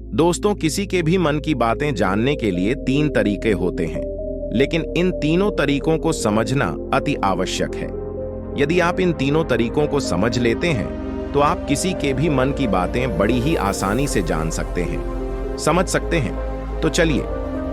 दोस्तों, किसी के भी मन की बातें जानने के लिए 3 तरीके होते हैं, लेकिन इन तीनों तरीकों को समझना अति आवश्यक है। यदि आप इन तीनों तरीकों को समझ लेते हैं तो आप किसी के भी मन की बातें बड़ी ही आसानी से जान सकते हैं, समझ सकते हैं। तो चलिए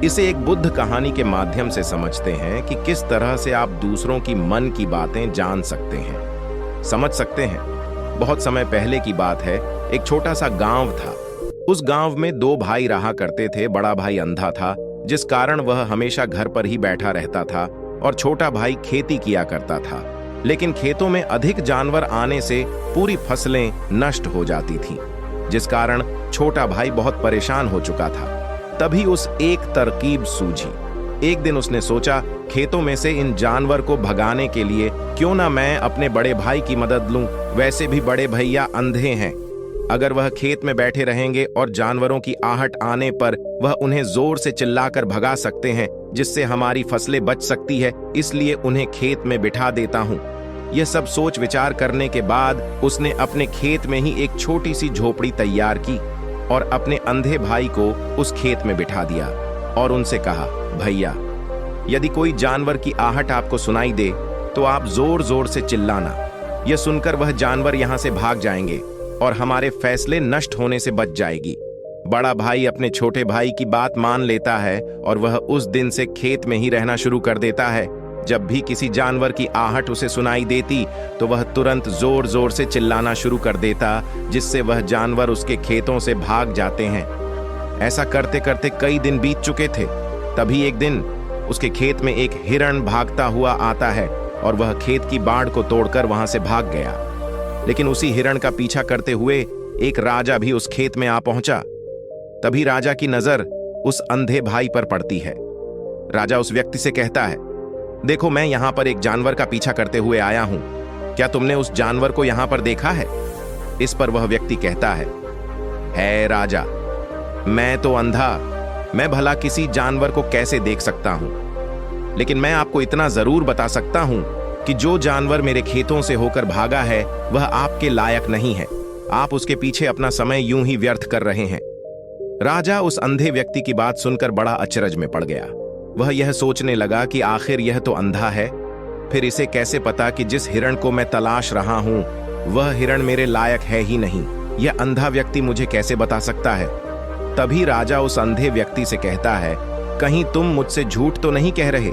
इसे एक बुद्ध कहानी के माध्यम से समझते हैं कि किस तरह से आप दूसरों की मन की बातें जान सकते हैं, समझ सकते हैं। बहुत समय पहले की बात है। एक छोटा सा गांव था। उस गांव में 2 भाई रहा करते थे। बड़ा भाई अंधा था, जिस कारण वह हमेशा घर पर ही बैठा रहता था, और छोटा भाई खेती किया करता था। लेकिन खेतों में अधिक जानवर आने से पूरी फसलें नष्ट हो जाती थीं, जिस कारण छोटा भाई बहुत परेशान हो चुका था। तभी उस एक तरकीब सूझी। एक दिन उसने सोचा, खेतों में से इन जानवर को भगाने के लिए क्यों ना मैं अपने बड़े भाई की मदद लूं। वैसे भी बड़े भैया अंधे हैं। अगर वह खेत में बैठे रहेंगे और जानवरों की आहट आने पर वह उन्हें जोर से चिल्लाकर भगा सकते हैं, जिससे हमारी फसलें बच सकती है। इसलिए उन्हें खेत में बिठा देता हूं। यह सब सोच विचार करने के बाद उसने अपने खेत में ही एक छोटी सी झोपड़ी तैयार की और अपने अंधे भाई को उस खेत में बिठा दिया और उनसे कहा, भैया, यदि कोई जानवर की आहट आपको सुनाई दे तो आप जोर जोर से चिल्लाना। यह सुनकर वह जानवर यहां से भाग जाएंगे और हमारे फैसले नष्ट होने से बच जाएगी। बड़ा भाई अपने छोटे भाई की बात मान लेता है और वह उस दिन से खेत में ही रहना शुरू कर देता है। जब भी किसी जानवर की आहट उसे सुनाई देती तो वह तुरंत जोर जोर से चिल्लाना शुरू कर देता, जिससे वह जानवर उसके खेतों से भाग जाते हैं। ऐसा करते करते कई दिन बीत चुके थे। तभी एक दिन उसके खेत में एक हिरण भागता हुआ आता है और वह खेत की बाड़ को तोड़कर वहां से भाग गया। लेकिन उसी हिरण का पीछा करते हुए एक राजा भी उस खेत में आ पहुंचा। तभी राजा की नजर उस अंधे भाई पर पड़ती है। राजा उस व्यक्ति से कहता है, देखो, मैं यहां पर एक जानवर का पीछा करते हुए आया हूं। क्या तुमने उस जानवर को यहां पर देखा है? इस पर वह व्यक्ति कहता है राजा, मैं तो अंधा, मैं भला किसी जानवर को कैसे देख सकता हूं। लेकिन मैं आपको इतना जरूर बता सकता हूं कि जो जानवर मेरे खेतों से होकर भागा है वह आपके लायक नहीं है। आप उसके पीछे अपना समय यूं ही व्यर्थ कर रहे हैं। राजा उस अंधे व्यक्ति की बात सुनकर बड़ा अचरज में पड़ गया। वह यह सोचने लगा कि आखिर यह तो अंधा है, फिर इसे कैसे पता कि जिस हिरण को मैं तलाश रहा हूं वह हिरण मेरे लायक है ही नहीं। यह अंधा व्यक्ति मुझे कैसे बता सकता है? तभी राजा उस अंधे व्यक्ति से कहता है, कहीं तुम मुझसे झूठ तो नहीं कह रहे?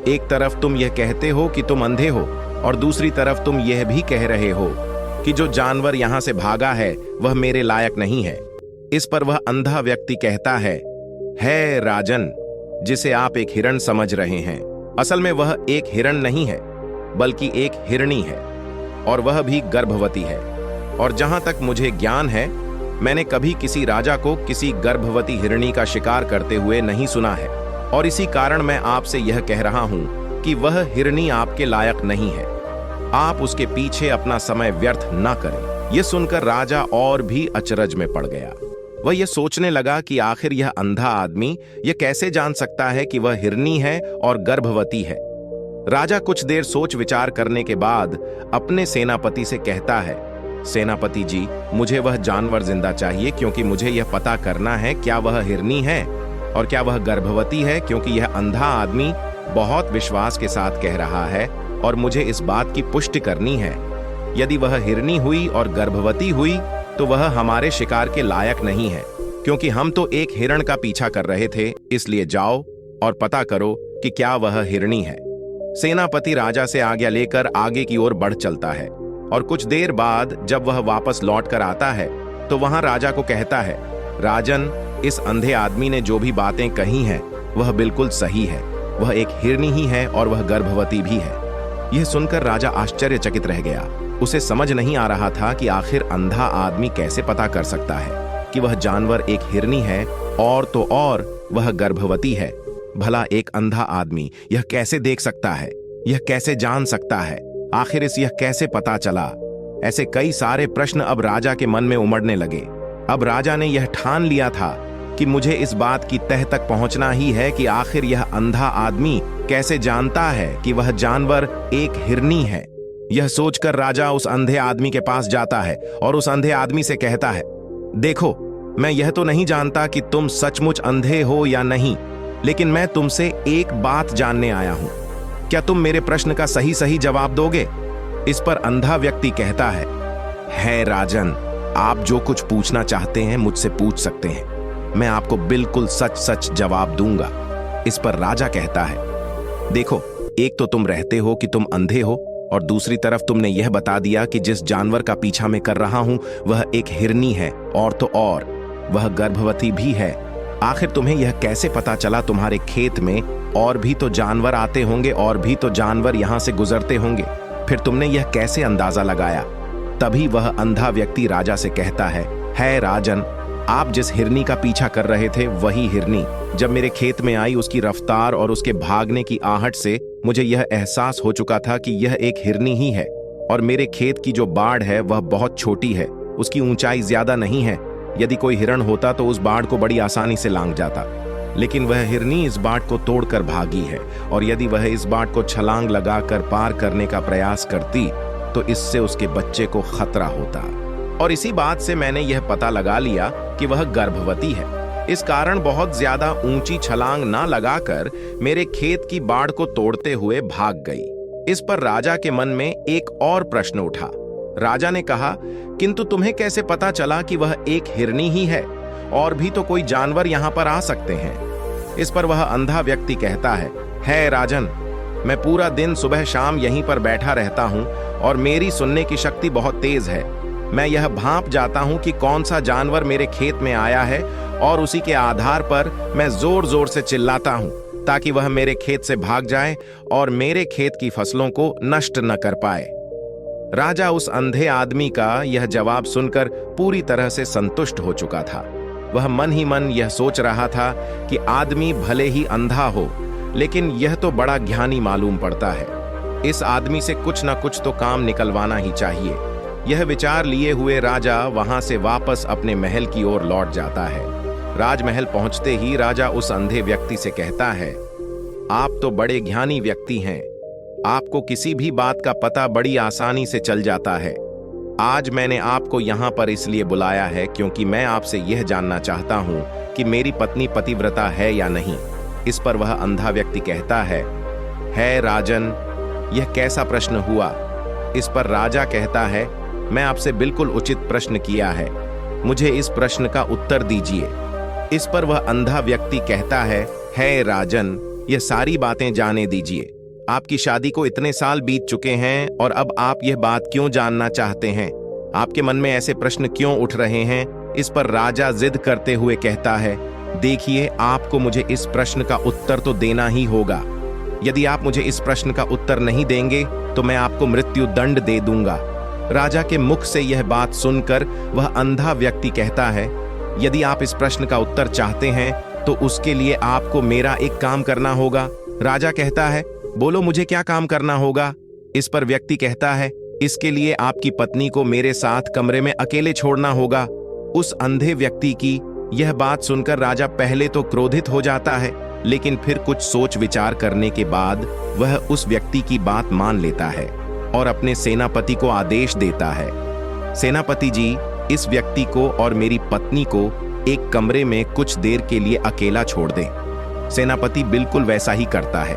एक तरफ तुम यह कहते हो कि तुम अंधे हो और दूसरी तरफ तुम यह भी कह रहे हो कि जो जानवर यहां से भागा है वह मेरे लायक नहीं है। इस पर वह अंधा व्यक्ति कहता है राजन, जिसे आप एक हिरण समझ रहे हैं, असल में वह एक हिरण नहीं है बल्कि एक हिरणी है, और वह भी गर्भवती है। और जहां तक मुझे ज्ञान है, मैंने कभी किसी राजा को किसी गर्भवती हिरणी का शिकार करते हुए नहीं सुना है, और इसी कारण मैं आपसे यह कह रहा हूं कि वह हिरणी आपके लायक नहीं है। आप उसके पीछे अपना समय व्यर्थ ना करें। यह सुनकर राजा और भी अचरज में पड़ गया। वह यह सोचने लगा कि आखिर यह अंधा आदमी यह कैसे जान सकता है कि वह हिरनी है और गर्भवती है। राजा कुछ देर सोच विचार करने के बाद अपने सेनापति से कहता है, सेनापति जी, मुझे वह जानवर जिंदा चाहिए, क्योंकि मुझे यह पता करना है क्या वह हिरनी है और क्या वह गर्भवती है, क्योंकि यह अंधा आदमी बहुत विश्वास के साथ कह रहा है और मुझे इस बात की पुष्टि करनी है। यदि वह हिरनी हुई और गर्भवती हुई तो वह हमारे शिकार के लायक नहीं है, क्योंकि हम तो एक हिरण का पीछा कर रहे थे। इसलिए जाओ और पता करो कि क्या वह हिरनी है। सेनापति राजा से आज्ञा लेकर आगे की ओर बढ़ चलता है, और कुछ देर बाद जब वह वापस लौट कर आता है तो वहां राजा को कहता है, राजन, इस अंधे आदमी ने जो भी बातें कही हैं वह बिल्कुल सही है। वह एक हिरनी ही है और वह गर्भवती भी है। यह सुनकर राजा आश्चर्यचकित रह गया। उसे समझ नहीं आ रहा था कि आखिर अंधा आदमी कैसे पता कर सकता है कि वह जानवर एक हिरनी है और तो और वह गर्भवती है। भला एक अंधा आदमी यह कैसे देख सकता है? यह कैसे जान सकता है? आखिर इस यह कैसे पता चला? ऐसे कई सारे प्रश्न अब राजा के मन में उमड़ने लगे। अब राजा ने यह ठान लिया था कि मुझे इस बात की तह तक पहुंचना ही है कि आखिर यह अंधा आदमी कैसे जानता है कि वह जानवर एक हिरनी है। यह सोचकर राजा उस अंधे आदमी के पास जाता है और उस अंधे आदमी से कहता है, देखो, मैं यह तो नहीं जानता कि तुम सचमुच अंधे हो या नहीं, लेकिन मैं तुमसे एक बात जानने आया हूं। क्या तुम मेरे प्रश्न का सही सही जवाब दोगे? इस पर अंधा व्यक्ति कहता है राजन, आप जो कुछ पूछना चाहते हैं मुझसे पूछ सकते हैं, मैं आपको बिल्कुल सच सच जवाब दूंगा। इस पर राजा कहता है, देखो, एक तो तुम रहते हो कि तुम अंधे हो, और दूसरी तरफ तुमने यह बता दिया कि जिस जानवर का पीछा मैं कर रहा हूं वह एक हिरनी है, और तो और वह गर्भवती भी है। आखिर तुम्हें यह कैसे पता चला? तुम्हारे खेत में और भी तो जानवर आते होंगे, और भी तो जानवर यहां से गुजरते होंगे, फिर तुमने यह कैसे अंदाजा लगाया? तभी वह अंधा व्यक्ति राजा से कहता है राजन, आप जिस हिरनी का पीछा कर रहे थे वही हिरनी जब मेरे खेत में आई, उसकी रफ्तार और उसके भागने की आहट से मुझे यह एहसास हो चुका था कि यह एक हिरनी ही है। और मेरे खेत की जो बाड़ है वह बहुत छोटी है, उसकी ऊंचाई ज्यादा नहीं है। यदि कोई हिरण होता तो उस बाड़ को बड़ी आसानी से लांघ जाता, लेकिन वह हिरनी इस बाड़ को तोड़कर भागी है, और यदि वह इस बाड़ को छलांग लगाकर पार करने का प्रयास करती तो इससे उसके बच्चे को खतरा होता। और इसी बात से मैंने यह पता लगा लिया कि वह गर्भवती है। इस कारण बहुत ज्यादा ऊंची छलांग ना लगाकर मेरे खेत की बाड़ को तोड़ते हुए भाग गई। इस पर राजा के मन में एक और प्रश्न उठा। राजा ने कहा, किंतु तुम्हें कैसे पता चला कि वह एक हिरनी ही है? और भी तो कोई जानवर यहाँ पर आ सकते हैं। इस पर वह अंधा व्यक्ति कहता है राजन, मैं पूरा दिन सुबह शाम यहीं पर बैठा रहता हूँ, और मेरी सुनने की शक्ति बहुत तेज है। मैं यह भांप जाता हूं कि कौन सा जानवर मेरे खेत में आया है, और उसी के आधार पर मैं जोर जोर से चिल्लाता हूं ताकि वह मेरे खेत से भाग जाए और मेरे खेत की फसलों को नष्ट न कर पाए। राजा उस अंधे आदमी का यह जवाब सुनकर पूरी तरह से संतुष्ट हो चुका था। वह मन ही मन यह सोच रहा था कि आदमी भले ही अंधा हो, लेकिन यह तो बड़ा ज्ञानी मालूम पड़ता है। इस आदमी से कुछ न कुछ तो काम निकलवाना ही चाहिए। यह विचार लिए हुए राजा वहां से वापस अपने महल की ओर लौट जाता है। राजमहल पहुंचते ही राजा उस अंधे व्यक्ति से कहता है, आप तो बड़े ज्ञानी व्यक्ति हैं, आपको किसी भी बात का पता बड़ी आसानी से चल जाता है। आज मैंने आपको यहाँ पर इसलिए बुलाया है क्योंकि मैं आपसे यह जानना चाहता हूँ कि मेरी पत्नी पतिव्रता है या नहीं। इस पर वह अंधा व्यक्ति कहता है राजन, यह कैसा प्रश्न हुआ? इस पर राजा कहता है, मैं आपसे बिल्कुल उचित प्रश्न किया है, मुझे इस प्रश्न का उत्तर दीजिए। इस पर वह अंधा व्यक्ति कहता है राजन, यह सारी बातें जाने दीजिए। आपकी शादी को इतने साल बीत चुके हैं, और अब आप यह बात क्यों जानना चाहते हैं? आपके मन में ऐसे प्रश्न क्यों उठ रहे हैं? इस पर राजा जिद करते हुए कहता है, देखिए, आपको मुझे इस प्रश्न का उत्तर तो देना ही होगा। यदि आप मुझे इस प्रश्न का उत्तर नहीं देंगे तो मैं आपको मृत्यु दंड दे दूंगा। राजा के मुख से यह बात सुनकर वह अंधा व्यक्ति कहता है, यदि आप इस प्रश्न का उत्तर चाहते हैं तो उसके लिए आपको मेरा एक काम करना होगा। राजा कहता है, बोलो, मुझे क्या काम करना होगा? इस पर व्यक्ति कहता है, इसके लिए आपकी पत्नी को मेरे साथ कमरे में अकेले छोड़ना होगा। उस अंधे व्यक्ति की यह बात सुनकर राजा पहले तो क्रोधित हो जाता है, लेकिन फिर कुछ सोच विचार करने के बाद वह उस व्यक्ति की बात मान लेता है और अपने सेनापति को आदेश देता है, सेनापति जी, इस व्यक्ति को और मेरी पत्नी को एक कमरे में कुछ देर के लिए अकेला छोड़ दें। सेनापति बिल्कुल वैसा ही करता है।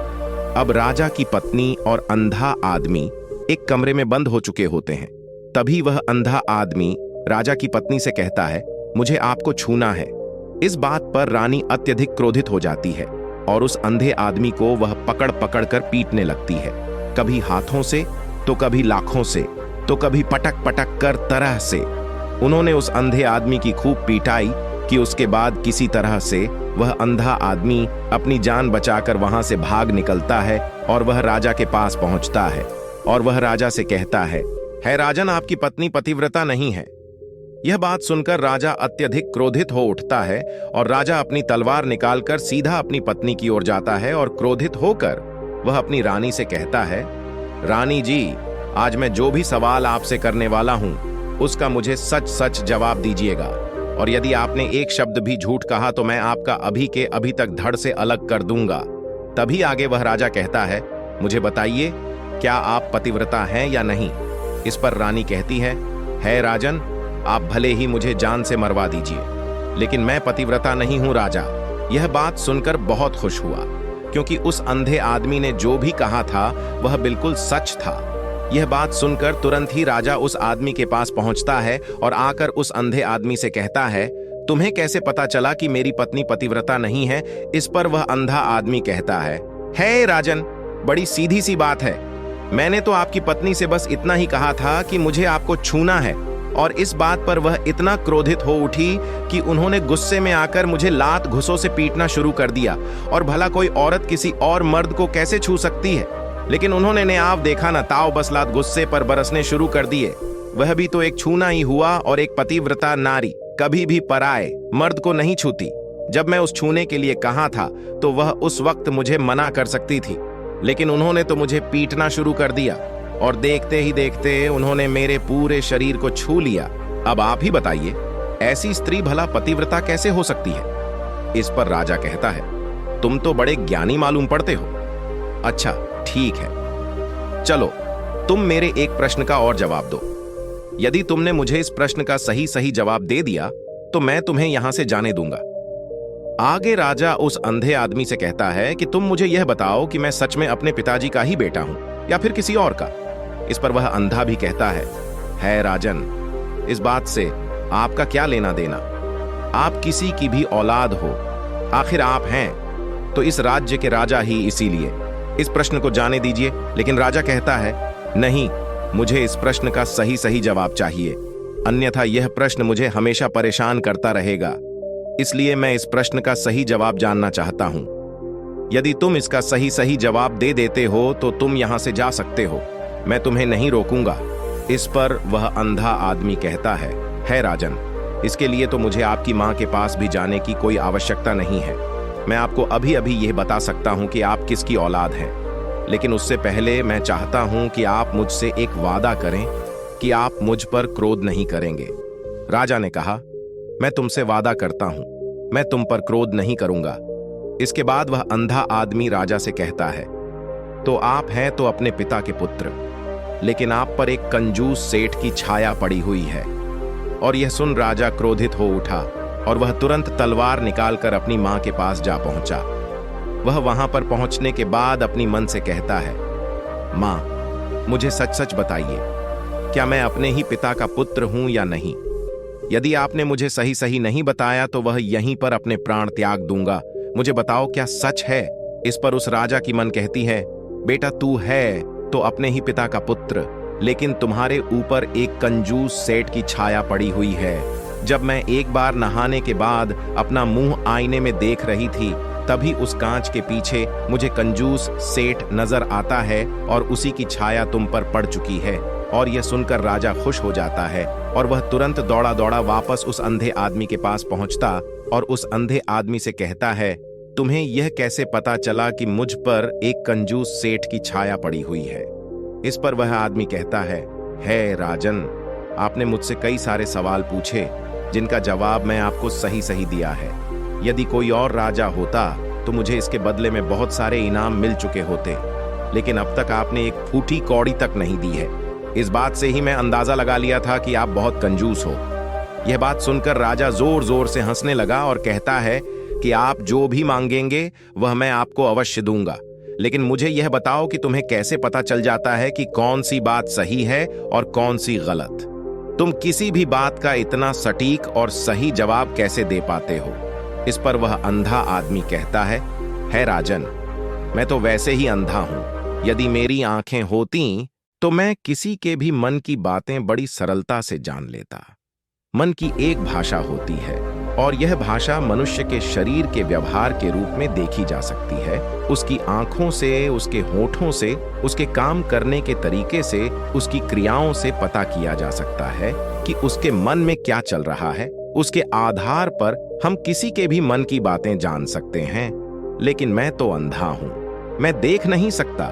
अब राजा की पत्नी और अंधा आदमी एक कमरे में बंद हो चुके होते हैं। तभी वह अंधा आदमी राजा की पत्नी से कहता है, मुझे आपको छूना है। इस बात पर रानी अत्यधिक क्रोधित हो जाती है और उस अंधे आदमी को वह पकड़ पकड़ कर पीटने लगती है, कभी हाथों से, तो कभी लाखों से, तो कभी पटक पटक कर तरह से। उन्होंने उस अंधे आदमी की खूब पिटाई कि उसके बाद किसी तरह से वह अंधा आदमी अपनी जान बचाकर वहां से भाग निकलता है और वह राजा के पास पहुंचता है और वह राजा से कहता है राजन, आपकी पत्नी पतिव्रता नहीं है। यह बात सुनकर राजा अत्यधिक क्रोधित हो उठता है और राजा अपनी तलवार निकालकर सीधा अपनी पत्नी की ओर जाता है और क्रोधित होकर वह अपनी रानी से कहता है, रानी जी, आज मैं जो भी सवाल आपसे करने वाला हूं उसका मुझे सच सच जवाब दीजिएगा, और यदि आपने एक शब्द भी झूठ कहा तो मैं आपका अभी के अभी तक धड़ से अलग कर दूंगा। तभी आगे वह राजा कहता है, मुझे बताइए, क्या आप पतिव्रता हैं या नहीं? इस पर रानी कहती है राजन, आप भले ही मुझे जान से मरवा दीजिए, लेकिन मैं पतिव्रता नहीं हूं राजा। यह बात सुनकर बहुत खुश हुआ, क्योंकि उस अंधे आदमी ने जो भी कहा था वह बिल्कुल सच था। यह बात सुनकर तुरंत ही राजा उस आदमी के पास पहुंचता है और आकर उस अंधे आदमी से कहता है, तुम्हें कैसे पता चला कि मेरी पत्नी पतिव्रता नहीं है? इस पर वह अंधा आदमी कहता है राजन, बड़ी सीधी सी बात है। मैंने तो आपकी पत्नी से बस इतना ही कहा था कि मुझे आपको छूना है, और इस बात पर वह इतना क्रोधित हो उठी कि उन्होंने गुस्से में आकर मुझे लात घुसों से पीटना शुरू कर दिया। और भला कोई औरत किसी और मर्द को कैसे छू सकती है? लेकिन उन्होंने नेआव देखा ना ताव बस लात गुस्से पर बरसने शुरू कर दिए। वह भी तो एक छूना ही हुआ, और एक पतिव्रता नारी कभी भी पराए मर्द को नहीं छूती। जब मैं उस छूने के लिए कहा था तो वह उस वक्त मुझे मना कर सकती थी, लेकिन उन्होंने तो मुझे पीटना शुरू कर दिया, और देखते ही देखते उन्होंने मेरे पूरे शरीर को छू लिया। अब आप ही बताइए, ऐसी स्त्री भला पतिव्रता कैसे हो सकती है? इस पर राजा कहता है, तुम तो बड़े ज्ञानी मालूम पड़ते हो। अच्छा ठीक है, चलो तुम मेरे एक प्रश्न का और जवाब दो। यदि तुमने मुझे इस प्रश्न का सही सही जवाब दे दिया तो मैं तुम्हें यहां से जाने दूंगा। आगे राजा उस अंधे आदमी से कहता है कि तुम मुझे यह बताओ कि मैं सच में अपने पिताजी का ही बेटा हूं या फिर किसी और का। इस पर वह अंधा भी कहता है राजन, इस बात से आपका क्या लेना देना? आप किसी की भी औलाद हो, आखिर आप हैं तो इस राज्य के राजा ही, इसीलिए इस प्रश्न को जाने दीजिए। लेकिन राजा कहता है, नहीं, मुझे इस प्रश्न का सही सही जवाब चाहिए, अन्यथा यह प्रश्न मुझे हमेशा परेशान करता रहेगा। इसलिए मैं इस प्रश्न का सही जवाब जानना चाहता हूं। यदि तुम इसका सही सही जवाब दे देते हो तो तुम यहां से जा सकते हो, मैं तुम्हें नहीं रोकूंगा। इस पर वह अंधा आदमी कहता है राजन, इसके लिए तो मुझे आपकी मां के पास भी जाने की कोई आवश्यकता नहीं है। मैं आपको अभी अभी यह बता सकता हूं कि आप किसकी औलाद हैं, लेकिन उससे पहले मैं चाहता हूं कि आप मुझसे एक वादा करें कि आप मुझ पर क्रोध नहीं करेंगे। राजा ने कहा, मैं तुमसे वादा करता हूं, मैं तुम पर क्रोध नहीं करूंगा। इसके बाद वह अंधा आदमी राजा से कहता है, तो आप हैं तो अपने पिता के पुत्र, लेकिन आप पर एक कंजूस सेठ की छाया पड़ी हुई है। और यह सुन राजा क्रोधित हो उठा और वह तुरंत तलवार निकालकर अपनी मां के पास जा पहुंचा। वह वहां पर पहुंचने के बाद अपनी मन से कहता है, मां, मुझे सच सच बताइए, क्या मैं अपने ही पिता का पुत्र हूं या नहीं? यदि आपने मुझे सही सही नहीं बताया तो वह यहीं पर अपने प्राण त्याग दूंगा। मुझे बताओ, क्या सच है? इस पर उस राजा की मन कहती है, बेटा तू है तो अपने ही पिता का पुत्र, लेकिन तुम्हारे ऊपर एक कंजूस सेठ की छाया पड़ी हुई है। जब मैं एक बार नहाने के बाद अपना मुंह आईने में देख रही थी, तभी उस कांच के पीछे मुझे कंजूस सेठ नजर आता है और उसी की छाया तुम पर पड़ चुकी है। और यह सुनकर राजा खुश हो जाता है और वह तुरंत दौड़ा दौड़ा वापस उस अंधे आदमी के पास पहुंचता और उस अंधे आदमी से कहता है, तुम्हें यह कैसे पता चला कि मुझ पर एक कंजूस सेठ की छाया पड़ी हुई है? इस पर वह आदमी कहता है राजन, आपने मुझसे कई सारे सवाल पूछे जिनका जवाब मैं आपको सही सही दिया है। यदि कोई और राजा होता तो मुझे इसके बदले में बहुत सारे इनाम मिल चुके होते, लेकिन अब तक आपने एक फूटी कौड़ी तक नहीं दी है। इस बात से ही मैं अंदाजा लगा लिया था कि आप बहुत कंजूस हो। यह बात सुनकर राजा जोर जोर से हंसने लगा और कहता है कि आप जो भी मांगेंगे वह मैं आपको अवश्य दूंगा, लेकिन मुझे यह बताओ कि तुम्हें कैसे पता चल जाता है कि कौन सी बात सही है और कौन सी गलत? तुम किसी भी बात का इतना सटीक और सही जवाब कैसे दे पाते हो? इस पर वह अंधा आदमी कहता है राजन, मैं तो वैसे ही अंधा हूं। यदि मेरी आंखें होती तो मैं किसी के भी मन की बातें बड़ी सरलता से जान लेता। मन की एक भाषा होती है और यह भाषा मनुष्य के शरीर के व्यवहार के रूप में देखी जा सकती है। उसकी आंखों से, उसके होठों से, उसके काम करने के तरीके से, उसकी क्रियाओं से पता किया जा सकता है कि उसके मन में क्या चल रहा है। उसके आधार पर हम किसी के भी मन की बातें जान सकते हैं। लेकिन मैं तो अंधा हूं, मैं देख नहीं सकता,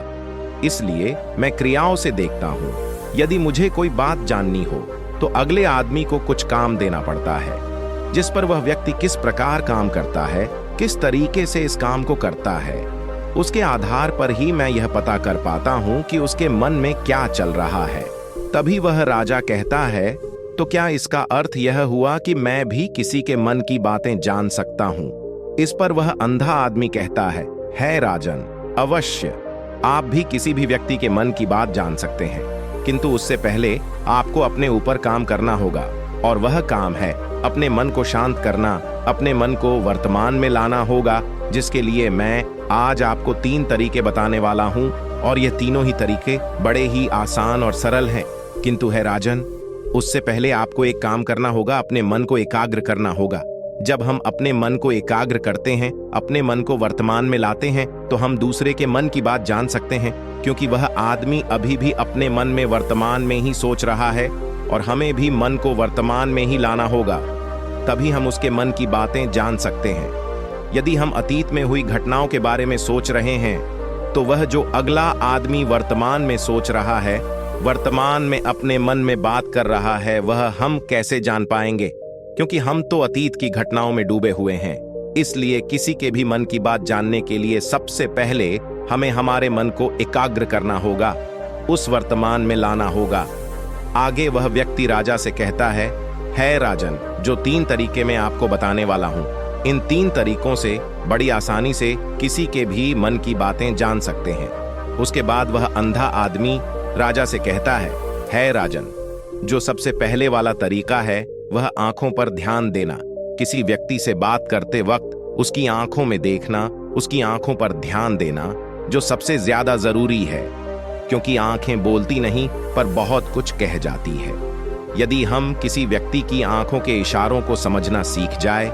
इसलिए मैं क्रियाओं से देखता हूं। यदि मुझे कोई बात जाननी हो तो अगले आदमी को कुछ काम देना पड़ता है, जिस पर वह व्यक्ति किस प्रकार काम करता है, किस तरीके से इस काम को करता है, उसके आधार पर ही मैं यह पता कर पाता हूं कि उसके मन में क्या चल रहा है। तभी वह राजा कहता है, तो क्या इसका अर्थ यह हुआ कि मैं भी किसी के मन की बातें जान सकता हूं? इस पर वह अंधा आदमी कहता है राजन, अवश्य आप भी किसी भी व्यक्ति के मन की बात जान सकते हैं, किंतु उससे पहले आपको अपने ऊपर काम करना होगा, और वह काम है अपने मन को शांत करना, अपने मन को वर्तमान में लाना होगा, जिसके लिए मैं आज आपको 3 तरीके बताने वाला हूं, और ये तीनों ही तरीके बड़े ही आसान और सरल हैं। किंतु है राजन, उससे पहले आपको एक काम करना होगा, अपने मन को एकाग्र करना होगा। जब हम अपने मन को एकाग्र करते हैं, अपने मन को वर्तमान में लाते हैं, तो हम दूसरे के मन की बात जान सकते हैं, क्योंकि वह आदमी अभी भी अपने मन में वर्तमान में ही सोच रहा है, और हमें भी मन को वर्तमान में ही लाना होगा, तभी हम उसके मन की बातें जान सकते हैं। यदि हम अतीत में हुई घटनाओं के बारे में सोच रहे हैं, तो वह जो अगला आदमी वर्तमान में सोच रहा है, वर्तमान में अपने मन में बात कर रहा है, वह हम कैसे जान पाएंगे? क्योंकि हम तो अतीत की घटनाओं में डूबे हुए हैं। इसलिए किसी के भी मन की बात जानने के लिए सबसे पहले हमें हमारे मन को एकाग्र करना होगा, उस वर्तमान में लाना होगा। आगे वह व्यक्ति राजा से कहता है राजन, जो 3 तरीके मैं आपको बताने वाला हूं, इन 3 तरीकों से बड़ी आसानी से किसी के भी मन की बातें जान सकते हैं। उसके बाद वह अंधा आदमी राजा से कहता है राजन, जो सबसे पहले वाला तरीका है वह आंखों पर ध्यान देना। किसी व्यक्ति से बात करते वक्त उसकी आंखों में देखना, उसकी आंखों पर ध्यान देना, जो सबसे ज्यादा जरूरी है, क्योंकि आंखें बोलती नहीं पर बहुत कुछ कह जाती है। यदि हम किसी व्यक्ति की आंखों के इशारों को समझना सीख जाए,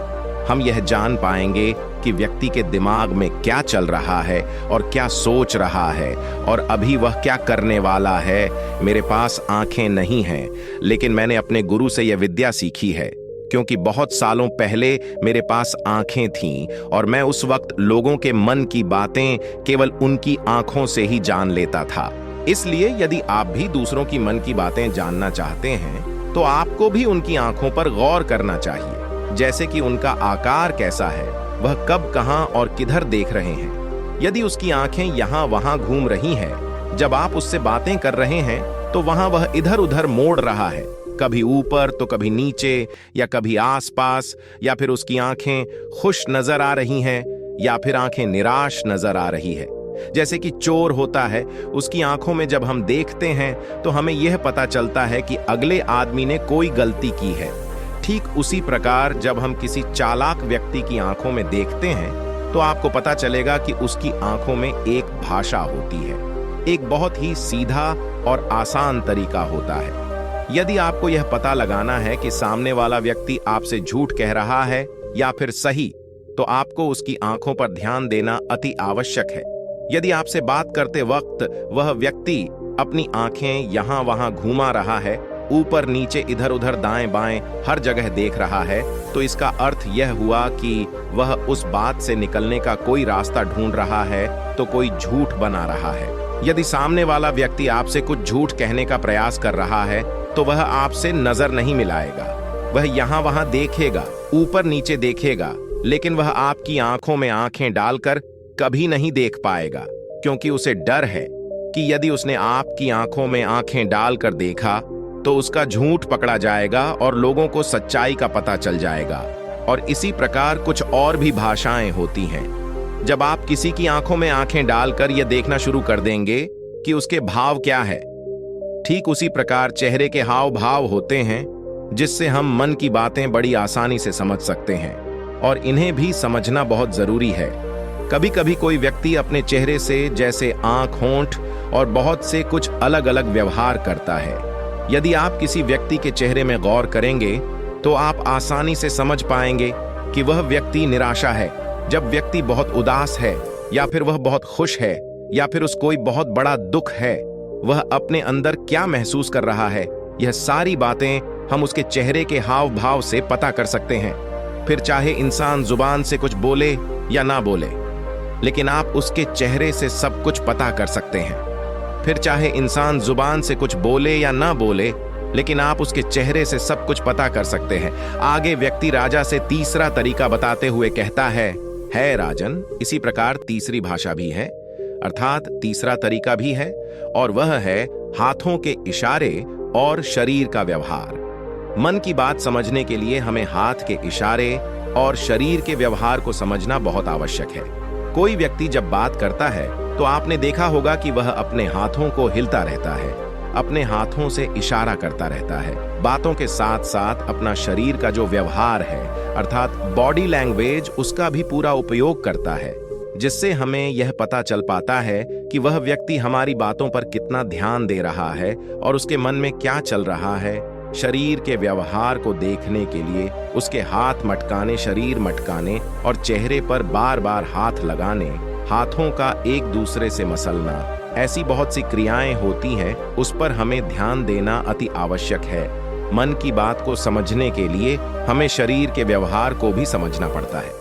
हम यह जान पाएंगे कि व्यक्ति के दिमाग में क्या चल रहा है और क्या सोच रहा है, और अभी वह क्या करने वाला है। मेरे पास आंखें नहीं हैं, लेकिन मैंने अपने गुरु से यह विद्या सीखी है, क्योंकि बहुत सालों पहले मेरे पास आंखें थीं, और मैं उस वक्त लोगों के मन की बातें केवल उनकी आंखों से ही जान लेता था। इसलिए यदि आप भी दूसरों की मन की बातें जानना चाहते हैं, तो आपको भी उनकी आंखों पर गौर करना चाहिए, जैसे कि उनका आकार कैसा है, वह कब, कहां और किधर देख रहे हैं। यदि उसकी आंखें यहां वहां घूम रही हैं, जब आप उससे बातें कर रहे हैं, तो वहां वह इधर उधर मोड़ रहा है, कभी ऊपर तो कभी नीचे, या कभी आसपास, या फिर उसकी आंखें खुश नजर आ रही हैं, या फिर आंखें निराश नजर आ रही है। जैसे कि चोर होता है, उसकी आंखों में जब हम देखते हैं तो हमें यह पता चलता है कि अगले आदमी ने कोई गलती की है। ठीक उसी प्रकार जब हम किसी चालाक व्यक्ति की आंखों में देखते हैं, तो आपको पता चलेगा कि उसकी आंखों में एक भाषा होती है, एक बहुत ही सीधा और आसान तरीका होता है। यदि आपको यह पता लगाना है कि सामने वाला व्यक्ति आपसे झूठ कह रहा है या फिर सही, तो आपको उसकी आंखों पर ध्यान देना अति आवश्यक है। यदि आपसे बात करते वक्त वह व्यक्ति अपनी आंखें यहां वहां घुमा रहा है, ऊपर नीचे इधर उधर दाएं बाएं हर जगह देख रहा है, तो इसका अर्थ यह हुआ कि वह उस बात से निकलने का कोई रास्ता ढूंढ रहा है, तो कोई झूठ बना रहा है। यदि सामने वाला व्यक्ति आपसे कुछ झूठ कहने का प्रयास कर रहा है, तो वह आपसे नजर नहीं मिलाएगा, वह यहां वहां देखेगा, ऊपर नीचे देखेगा, लेकिन वह आपकी आंखों में आंखें डालकर कभी नहीं देख पाएगा, क्योंकि उसे डर है कि यदि उसने आपकी आंखों में आंखें डालकर देखा, तो उसका झूठ पकड़ा जाएगा और लोगों को सच्चाई का पता चल जाएगा। और इसी प्रकार कुछ और भी भाषाएं होती हैं। जब आप किसी की आंखों में आंखें डालकर यह देखना शुरू कर देंगे कि उसके भाव क्या है, ठीक उसी प्रकार चेहरे के हाव भाव होते हैं, जिससे हम मन की बातें बड़ी आसानी से समझ सकते हैं, और इन्हें भी समझना बहुत जरूरी है। कभी कभी कोई व्यक्ति अपने चेहरे से, जैसे आंख, होंठ और बहुत से कुछ अलग अलग व्यवहार करता है। यदि आप किसी व्यक्ति के चेहरे में गौर करेंगे, तो आप आसानी से समझ पाएंगे कि वह व्यक्ति निराशा है, जब व्यक्ति बहुत उदास है, या फिर वह बहुत खुश है, या फिर उसको कोई बहुत बड़ा दुख है, वह अपने अंदर क्या महसूस कर रहा है। यह सारी बातें हम उसके चेहरे के हाव भाव से पता कर सकते हैं। फिर चाहे इंसान जुबान से कुछ बोले या ना बोले, लेकिन आप उसके चेहरे से सब कुछ पता कर सकते हैं। फिर चाहे इंसान जुबान से कुछ बोले या ना बोले, लेकिन आप उसके चेहरे से सब कुछ पता कर सकते हैं। आगे व्यक्ति राजा से तीसरा तरीका बताते हुए कहता है राजन, इसी प्रकार तीसरी भाषा भी है, अर्थात तीसरा तरीका भी है, और वह है हाथों के इशारे और शरीर का व्यवहार। मन की बात समझने के लिए हमें हाथ के इशारे और शरीर के व्यवहार को समझना बहुत आवश्यक है। कोई व्यक्ति जब बात करता है तो आपने देखा होगा कि वह अपने हाथों को हिलता रहता है, अपने हाथों से इशारा करता रहता है। बातों के साथ साथ अपना शरीर का जो व्यवहार है अर्थात बॉडी लैंग्वेज, उसका भी पूरा उपयोग करता है, जिससे हमें यह पता चल पाता है कि वह व्यक्ति हमारी बातों पर कितना ध्यान दे रहा है और उसके मन में क्या चल रहा है। शरीर के व्यवहार को देखने के लिए उसके हाथ मटकाने, शरीर मटकाने और चेहरे पर बार बार हाथ लगाने, हाथों का एक दूसरे से मसलना, ऐसी बहुत सी क्रियाएं होती हैं, उस पर हमें ध्यान देना अति आवश्यक है। मन की बात को समझने के लिए हमें शरीर के व्यवहार को भी समझना पड़ता है।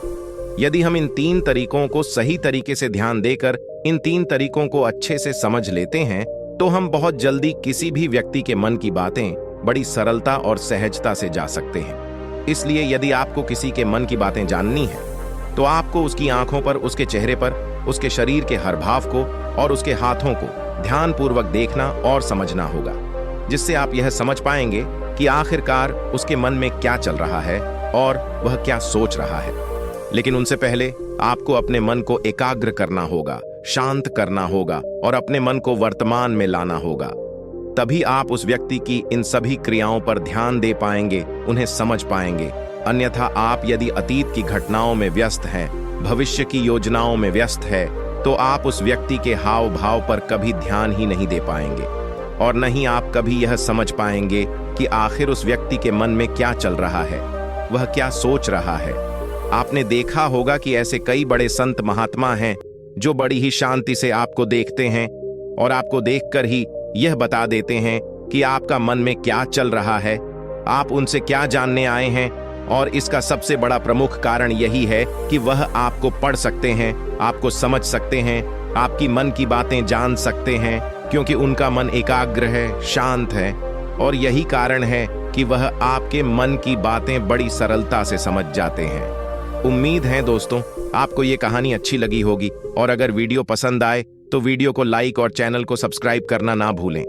यदि हम इन 3 तरीकों को सही तरीके से ध्यान देकर इन 3 तरीकों को अच्छे से समझ लेते हैं तो हम बहुत जल्दी किसी भी व्यक्ति के मन की बातें बड़ी सरलता और सहजता से जा सकते हैं। इसलिए यदि आपको किसी के मन की बातें जाननी है तो आपको उसकी आंखों पर, उसके चेहरे पर, उसके शरीर के हर भाव को और उसके हाथों को ध्यानपूर्वक देखना और समझना होगा, जिससे आप यह समझ पाएंगे कि आखिरकार उसके मन में क्या चल रहा है और वह क्या सोच रहा है। लेकिन उनसे पहले आपको अपने मन को एकाग्र करना होगा, शांत करना होगा और अपने मन को वर्तमान में लाना होगा। तभी आप उस व्यक्ति की इन सभी क्रियाओं पर ध्यान दे पाएंगे, उन्हें समझ पाएंगे। अन्यथा आप यदि अतीत की घटनाओं में व्यस्त हैं, भविष्य की योजनाओं में व्यस्त है, तो आप उस व्यक्ति के हाव भाव पर कभी ध्यान ही नहीं दे पाएंगे और न ही आप कभी यह समझ पाएंगे कि आखिर उस व्यक्ति के मन में क्या चल रहा है, वह क्या सोच रहा है। आपने देखा होगा कि ऐसे कई बड़े संत महात्मा हैं जो बड़ी ही शांति से आपको देखते हैं और आपको देखकर ही यह बता देते हैं कि आपका मन में क्या चल रहा है, आप उनसे क्या जानने आए हैं। और इसका सबसे बड़ा प्रमुख कारण यही है कि वह आपको पढ़ सकते हैं, आपको समझ सकते हैं, आपकी मन की बातें जान सकते हैं, क्योंकि उनका मन एकाग्र है, शांत है और यही कारण है कि वह आपके मन की बातें बड़ी सरलता से समझ जाते हैं। उम्मीद है दोस्तों आपको ये कहानी अच्छी लगी होगी और अगर वीडियो पसंद आए तो वीडियो को लाइक और चैनल को सब्सक्राइब करना ना भूलें।